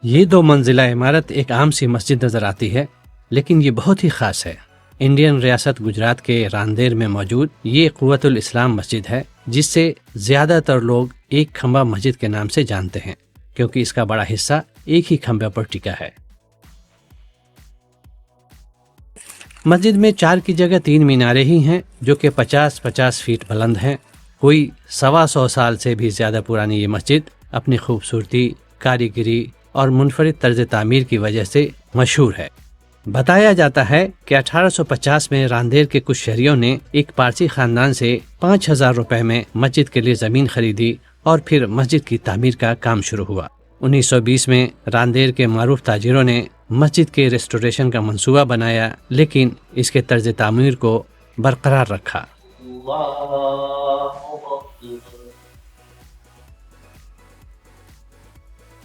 یہ 2 منزلہ عمارت ایک عام سی مسجد نظر آتی ہے، لیکن یہ بہت ہی خاص ہے۔ انڈین ریاست گجرات کے راندیر میں موجود یہ قوت الاسلام مسجد ہے، جس سے زیادہ تر لوگ ایک کھمبا مسجد کے نام سے جانتے ہیں، کیونکہ اس کا بڑا حصہ ایک ہی کھمبے پر ٹکا ہے۔ مسجد میں 4 کی جگہ 3 میناریں ہی ہیں، جو کہ 50 فیٹ بلند ہیں۔ کوئی 125 سال سے بھی زیادہ پرانی یہ مسجد اپنی خوبصورتی، کاریگری اور منفرد طرز تعمیر کی وجہ سے مشہور ہے۔ بتایا جاتا ہے کہ 1850 میں راندیر کے کچھ شہریوں نے ایک پارسی خاندان سے 5000 روپے میں مسجد کے لیے زمین خریدی اور پھر مسجد کی تعمیر کا کام شروع ہوا۔ 1920 میں راندیر کے معروف تاجروں نے مسجد کے ریسٹوریشن کا منصوبہ بنایا، لیکن اس کے طرز تعمیر کو برقرار رکھا۔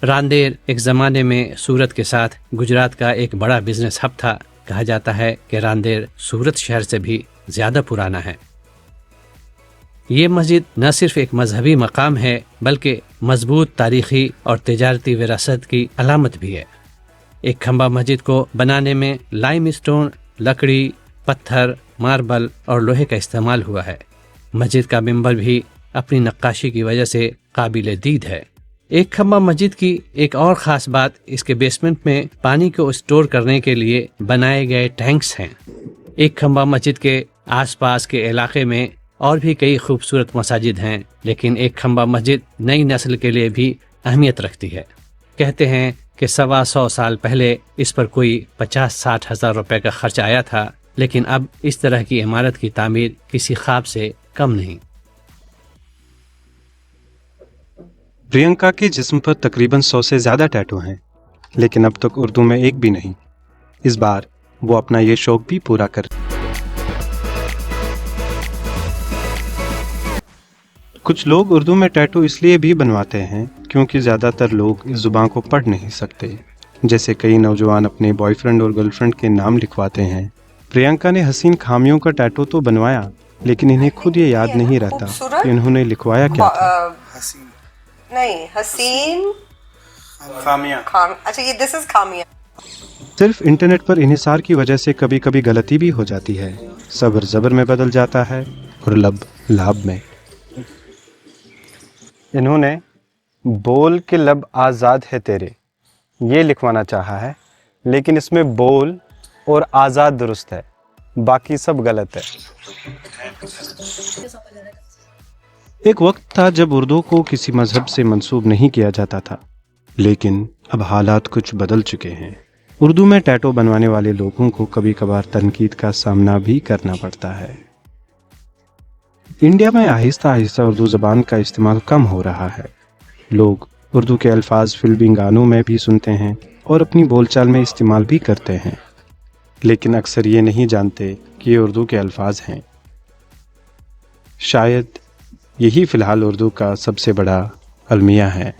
راندیر ایک زمانے میں سورت کے ساتھ گجرات کا ایک بڑا بزنس ہب تھا۔ کہا جاتا ہے کہ راندیر سورت شہر سے بھی زیادہ پرانا ہے۔ یہ مسجد نہ صرف ایک مذہبی مقام ہے، بلکہ مضبوط تاریخی اور تجارتی وراثت کی علامت بھی ہے۔ ایک کھمبا مسجد کو بنانے میں لائم اسٹون، لکڑی، پتھر، ماربل اور لوہے کا استعمال ہوا ہے۔ مسجد کا ممبر بھی اپنی نقاشی کی وجہ سے قابل دید ہے۔ ایک کھمبا مسجد کی ایک اور خاص بات اس کے بیسمنٹ میں پانی کو اسٹور کرنے کے لیے بنائے گئے ٹینکس ہیں۔ ایک کھمبا مسجد کے آس پاس کے علاقے میں اور بھی کئی خوبصورت مساجد ہیں، لیکن ایک کھمبا مسجد نئی نسل کے لیے بھی اہمیت رکھتی ہے۔ کہتے ہیں کہ 125 سال پہلے اس پر کوئی 50-60 ہزار روپے کا خرچ آیا تھا، لیکن اب اس طرح کی عمارت کی تعمیر کسی خواب سے کم نہیں۔ پرینکا کے جسم پر تقریباً 100 سے زیادہ ٹیٹو ہیں، لیکن اب تک اردو میں ایک بھی نہیں۔ اس بار وہ اپنا یہ شوق بھی پورا کر۔ کچھ لوگ اردو میں ٹیٹو اس لیے بھی بنواتے ہیں کیونکہ زیادہ تر لوگ اس زبان کو پڑھ نہیں سکتے، جیسے کئی نوجوان اپنے بوائے فرینڈ اور گرل فرینڈ کے نام لکھواتے ہیں۔ پرینکا نے حسین خامیوں کا ٹیٹو تو بنوایا، لیکن انہیں خود یہ یاد نہیں رہتا کہ انہوں نے لکھوایا کیا تھا۔ نہیں، حسین خامیاں۔ اچھا، یہ دس از خامیاں۔ صرف انٹرنیٹ پر انحصار کی وجہ سے کبھی کبھی غلطی بھی ہو جاتی ہے۔ صبر زبر میں بدل جاتا ہے اور لب لاب میں۔ انہوں نے بول کے لب آزاد ہے تیرے یہ لکھوانا چاہا ہے، لیکن اس میں بول اور آزاد درست ہے، باقی سب غلط ہے۔ ایک وقت تھا جب اردو کو کسی مذہب سے منسوب نہیں کیا جاتا تھا، لیکن اب حالات کچھ بدل چکے ہیں۔ اردو میں ٹیٹو بنوانے والے لوگوں کو کبھی کبھار تنقید کا سامنا بھی کرنا پڑتا ہے۔ انڈیا میں آہستہ آہستہ اردو زبان کا استعمال کم ہو رہا ہے۔ لوگ اردو کے الفاظ فلمی گانوں میں بھی سنتے ہیں اور اپنی بول چال میں استعمال بھی کرتے ہیں، لیکن اکثر یہ نہیں جانتے کہ یہ اردو کے الفاظ ہیں۔ شاید یہی فی الحال اردو کا سب سے بڑا المیہ ہے۔